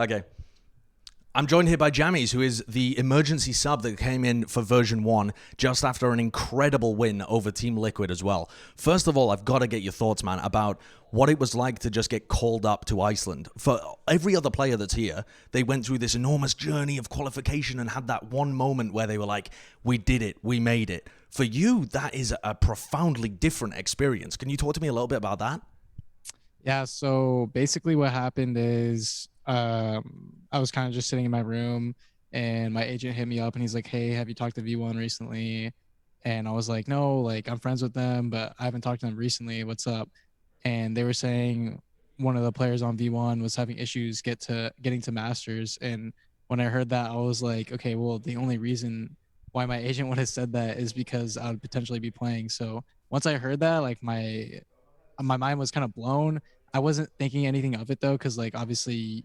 Okay. I'm joined here by Jammyz, who is the emergency sub that came in for version 1 just after an incredible win over Team Liquid as well. First of all, I've got to get your thoughts, man, about what it was like to just get called up to Iceland. For every other player that's here, they went through this enormous journey of qualification and had that one moment where they were like, we did it, we made it. For you, that is a profoundly different experience. Can you talk to me a little bit about that? Yeah, so basically what happened is I was kind of just sitting in my room and my agent hit me up and he's like, "Hey, have you talked to V1 recently?" And I was like, "No, like I'm friends with them, but I haven't talked to them recently. What's up?" And they were saying one of the players on V1 was having issues getting to Masters. And when I heard that, I was like, "Okay, well, the only reason why my agent would have said that is because I would potentially be playing." So once I heard that, like my mind was kind of blown. I wasn't thinking anything of it though, because like obviously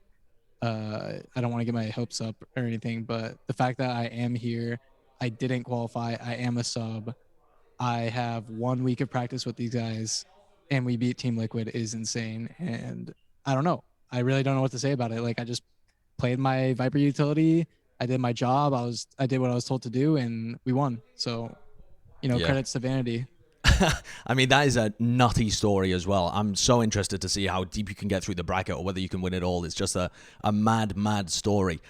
I don't want to get my hopes up or anything, but the fact that I am here, I didn't qualify, I am a sub, I have 1 week of practice with these guys, and we beat Team Liquid is insane. And I don't know. I really don't know what to say about it. Like I just played my Viper utility. I did my job. I did what I was told to do, and we won. So Yeah. credits to Vanity. I mean, that is a nutty story as well. I'm so interested to see how deep you can get through the bracket or whether you can win it all. It's just a mad, mad story.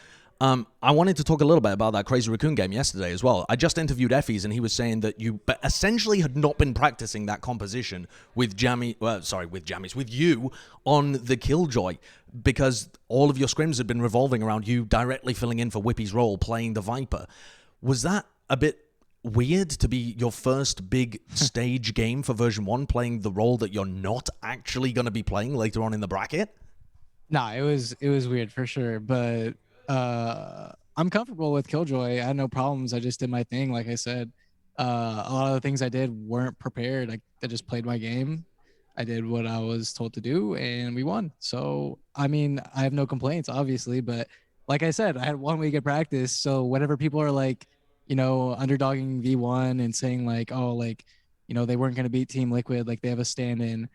I wanted to talk a little bit about that Crazy Raccoon game yesterday as well. I just interviewed Effie's and he was saying that you essentially had not been practicing that composition with with you on the Killjoy because all of your scrims had been revolving around you directly filling in for Whippy's role, playing the Viper. Was that a bit weird to be your first big stage game for version 1 playing the role that you're not actually going to be playing later on in the bracket? Nah, it was weird for sure, but I'm comfortable with Killjoy. I had no problems. I just did my thing, like I said. A lot of the things I did weren't prepared. I just played my game. I did what I was told to do, and we won. So I mean, I have no complaints, obviously. But like I said, I had 1 week of practice. So whenever people are like, underdogging V1 and saying like, oh, like, they weren't going to beat Team Liquid, like they have a stand-in.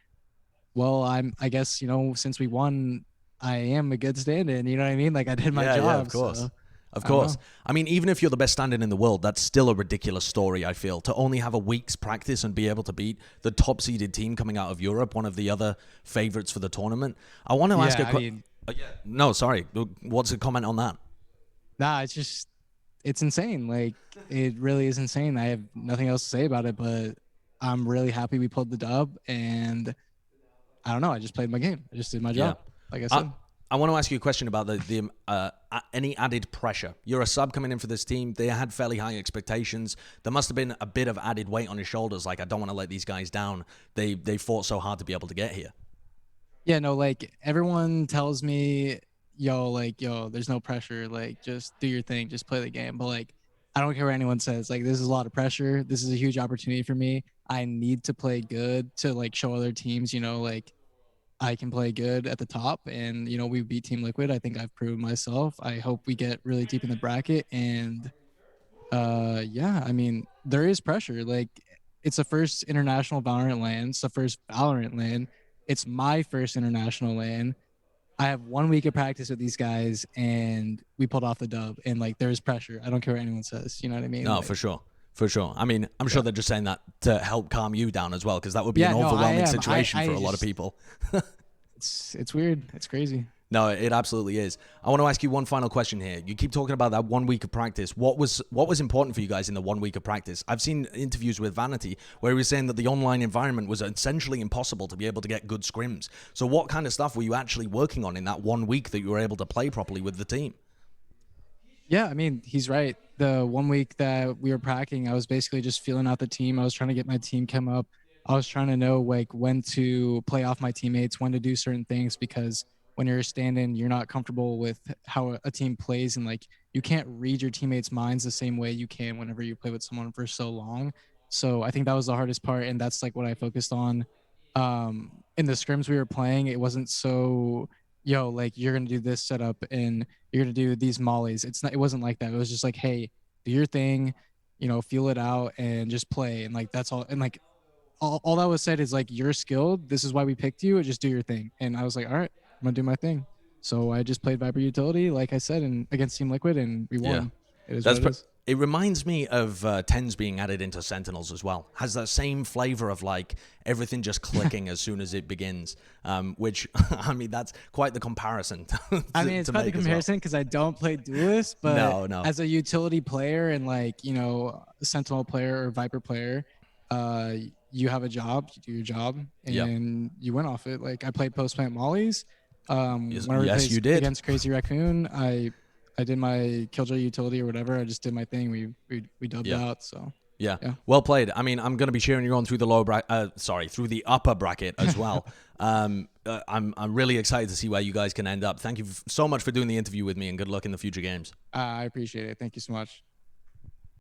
Well, I guess, since we won, I am a good stand-in. You know what I mean? Like I did my Yeah, yeah, of job. course. So Of I don't course. know. I mean, even if you're the best stand-in in the world, that's still a ridiculous story, I feel. To only have a week's practice and be able to beat the top-seeded team coming out of Europe, one of the other favorites for the tournament. I want to ask Yeah, a I question. mean, Yeah. No, sorry. What's the comment on that? nah, it's insane. Like it really is insane. I have nothing else to say about it, but I'm really happy we pulled the dub, and I don't know. I just played my game. I just did my Yeah. job, like I I, said. I want to ask you a question about any added pressure. You're a sub coming in for this team. They had fairly high expectations. There must have been a bit of added weight on your shoulders. Like, I don't want to let these guys down. They fought so hard to be able to get here. Yeah, no, like everyone tells me, yo, there's no pressure. Like, just do your thing, just play the game. But like, I don't care what anyone says. Like, this is a lot of pressure. This is a huge opportunity for me. I need to play good to like show other teams, like I can play good at the top. And we beat Team Liquid. I think I've proven myself. I hope we get really deep in the bracket. And yeah, I mean, there is pressure. Like, it's the first international Valorant LAN. It's the first Valorant LAN. It's my first international LAN. I have 1 week of practice with these guys, and we pulled off the dub. And like, there's pressure. I don't care what anyone says. You know what I mean? No, for Like, sure. For sure. I mean, I'm sure yeah, they're just saying that to help calm you down as well, because that would be an yeah. No, I overwhelming am. situation for I a lot of just, people. it's weird. It's crazy. No, it absolutely is. I want to ask you one final question here. You keep talking about that 1 week of practice. What was important for you guys in the 1 week of practice? I've seen interviews with Vanity where he was saying that the online environment was essentially impossible to be able to get good scrims. So what kind of stuff were you actually working on in that 1 week that you were able to play properly with the team? Yeah, I mean, he's right. The 1 week that we were practicing, I was basically just feeling out the team. I was trying to get my team come up. I was trying to know like when to play off my teammates, when to do certain things, because when you're standing, you're not comfortable with how a team plays, and like you can't read your teammates' minds the same way you can whenever you play with someone for so long. So I think that was the hardest part, and that's like what I focused on. In the scrims we were playing, it wasn't so, like you're gonna do this setup and you're gonna do these mollies. It's not. It wasn't like that. It was just like, hey, do your thing, feel it out and just play. And like that's all. And like all that was said is like you're skilled. This is why we picked you. Just do your thing. And I was like, all right, I'm gonna do my thing. So I just played Viper utility, like I said, and against Team Liquid, and we Yeah. won. It is what That's it is. it reminds me of tens being added into Sentinels as well. Has that same flavor of like everything just clicking as soon as it begins, which I mean that's quite the comparison I mean, it's to quite the make as well. comparison because I don't play Duelist, but No, no, as a utility player and like, a Sentinel player or Viper player, uh, you have a job, you do your job, yep, and you win off it. Like I played post plant mollies. yes, Whenever we yes, played you did. against Crazy Raccoon, I did my Killjoy utility or whatever. I just did my thing. We dubbed Yeah. out. So Yeah, yeah. well played. I mean, I'm going to be cheering you on through the through the upper bracket as well. I'm really excited to see where you guys can end up. Thank you so much for doing the interview with me, and good luck in the future games. I appreciate it. Thank you so much.